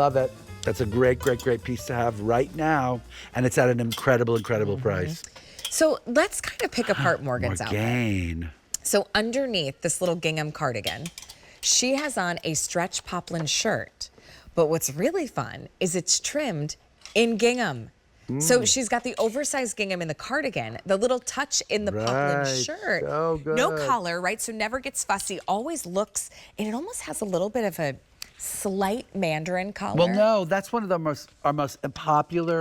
Love it. That's a great, great, great piece to have right now. And it's at an incredible, incredible price. So let's kind of pick apart Morgan's outfit. Morgane. So underneath this little gingham cardigan, she has on a stretch poplin shirt. But what's really fun is it's trimmed in gingham. So she's got the oversized gingham in the cardigan, the little touch in the poplin shirt. So good. No collar, right? So never gets fussy, always looks, and it almost has a little bit of a slight mandarin collar. Well, no, that's one of our most popular.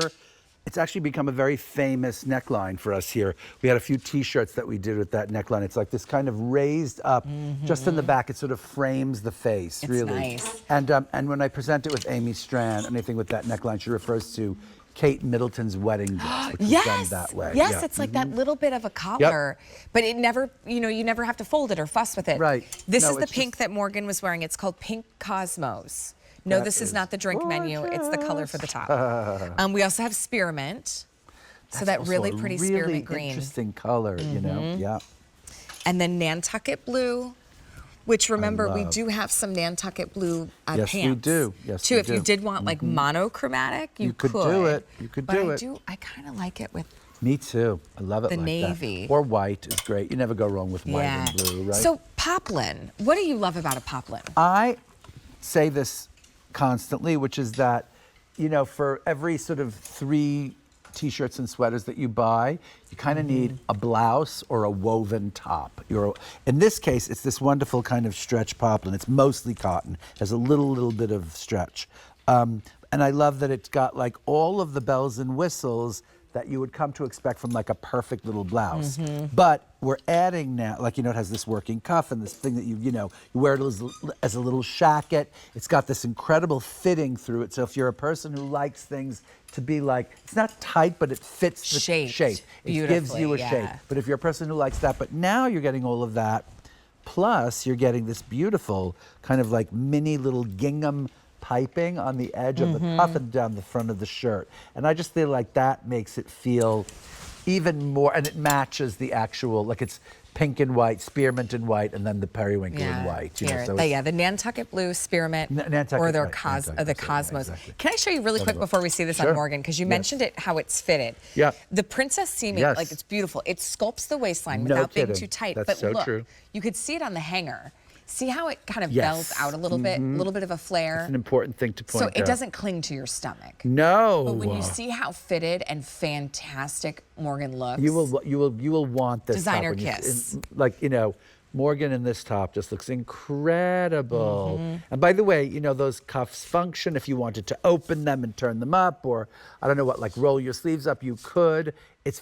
It's actually become a very famous neckline for us here. We had a few T-shirts that we did with that neckline. It's like this kind of raised up, just in the back. It sort of frames the face, It's really. nice. And when I present it with Amy Strand, anything with that neckline, she refers to Kate Middleton's wedding dress, which is done that way. Yes, Yeah. it's like that little bit of a collar, but it never, you never have to fold it or fuss with it. Right. This No, is the it's pink just- that Morgan was wearing. It's called Pink Cosmos. No, That this is is not the drink menu. It's the color for the top. We also have spearmint. So That's that really also a pretty really spearmint green. interesting color, you know? Yeah. And then Nantucket blue, which remember, we love. do have some Nantucket blue Yes, pants. we do. Yes, too, we if you do. did want like monochromatic, you could do it. You could do it. But I kind of like it with Me too. I love it the like navy. that. Or white is great. You never go wrong with white and blue, right? So poplin, what do you love about a poplin? I say this constantly, which is that, for every sort of 3 T-shirts and sweaters that you buy, you kind of need a blouse or a woven top. In this case, it's this wonderful kind of stretch poplin. It's mostly cotton. Has a little bit of stretch. And I love that it's got like all of the bells and whistles that you would come to expect from like a perfect little blouse. But we're adding now, like, it has this working cuff and this thing that you wear it as a little shacket. It's got this incredible fitting through it. So if you're a person who likes things to be like, it's not tight, but it fits the shape. It gives you a shape. But if you're a person who likes that, but now you're getting all of that, plus you're getting this beautiful kind of like mini little gingham piping on the edge of the cuff and down the front of the shirt. And I just feel like that makes it feel even more, and it matches the actual, like it's pink and white, spearmint and white, and then the periwinkle in white. The Nantucket blue, spearmint, or the Cosmos. Exactly. Can I show you really quick before we see this on Morgan? Because you mentioned it, how it's fitted. Yeah. The princess seaming, like it's beautiful. It sculpts the waistline without being too tight. That's but so look, true. you could see it on the hanger. See how it kind of bells out a little bit, a little bit of a flare. It's an important thing to point out. So it doesn't cling to your stomach. No. But when you see how fitted and fantastic Morgan looks, you will want this designer top kiss. Morgan in this top just looks incredible. And by the way, those cuffs function if you wanted to open them and turn them up, or I don't know what, like roll your sleeves up, you could. It's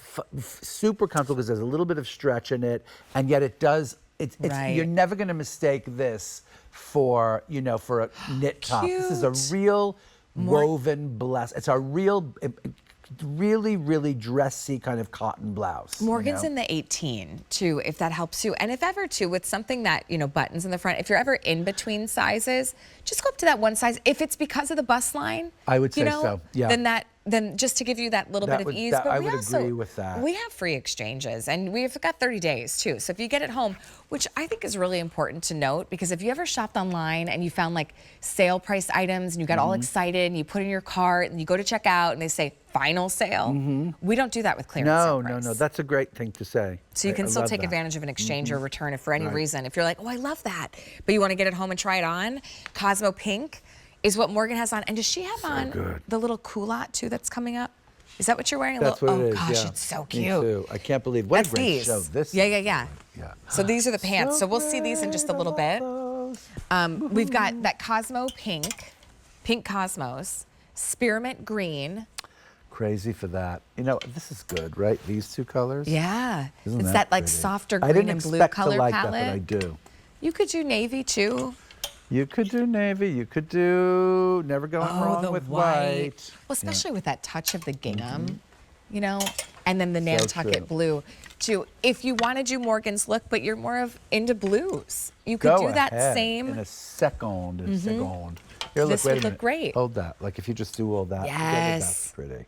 super comfortable because there's a little bit of stretch in it, and yet it does. You're never going to mistake this for for a knit top. This is a real woven blouse. It's a real, really, really dressy kind of cotton blouse. Morgan's in the 18 too, if that helps you. And if ever too, with something that, buttons in the front, if you're ever in between sizes, just go up to that one size. If it's because of the bust line, I would say so. Yeah. Then just to give you that little bit of ease. But I would agree with that. We have free exchanges, and we've got 30 days too. So if you get it home, which I think is really important to note, because if you ever shopped online and you found like sale price items and you got all excited and you put in your cart and you go to check out and they say final sale, we don't do that with clearance sale price. No. That's a great thing to say. So you can still take advantage of an exchange or return if for any reason. If you're like, oh, I love that, but you want to get it home and try it on, Cosmo Pink is what Morgan has on. And does she have on the little culotte too that's coming up? Is that what you're wearing? That's what it is. Oh gosh, yeah. it's so cute. Me too. I can't believe what that's a great these. show this is. Yeah. So these are the pants. So we'll see these in just a little bit. We've got that Cosmo Pink Cosmos, spearmint green. Crazy for that. This is good, right? These two colors. Yeah. Isn't it's that like pretty? softer I green didn't and blue expect color to like palette. that, but I do. You could do navy too. You could do navy. You could do never going wrong with white. Well, especially with that touch of the gingham, and then the Nantucket blue too. If you want to do Morgan's look, but you're more into blues, you could do that same. In a second. Here, This would look great. Hold that. Like if you just do all that. Yes. That's pretty.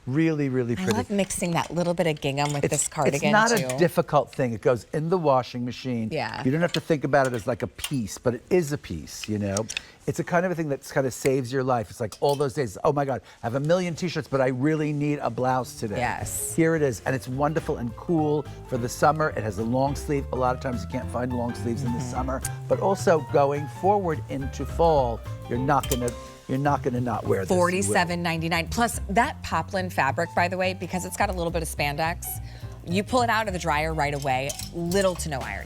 Really, really I pretty. love mixing that little bit of gingham with this cardigan It's not too. a difficult thing. It goes in the washing machine. Yeah. You don't have to think about it as like a piece, but it is a piece, you know? It's a kind of a thing that kind of saves your life. It's like all those days, oh my God, I have a million t-shirts, but I really need a blouse today. Yes. Here it is, and it's wonderful and cool for the summer. It has a long sleeve. A lot of times you can't find long sleeves in the summer, but also going forward into fall, you're not gonna not wear this. You will. $47.99. Plus that poplin fabric, by the way, because it's got a little bit of spandex, you pull it out of the dryer right away, little to no ironing.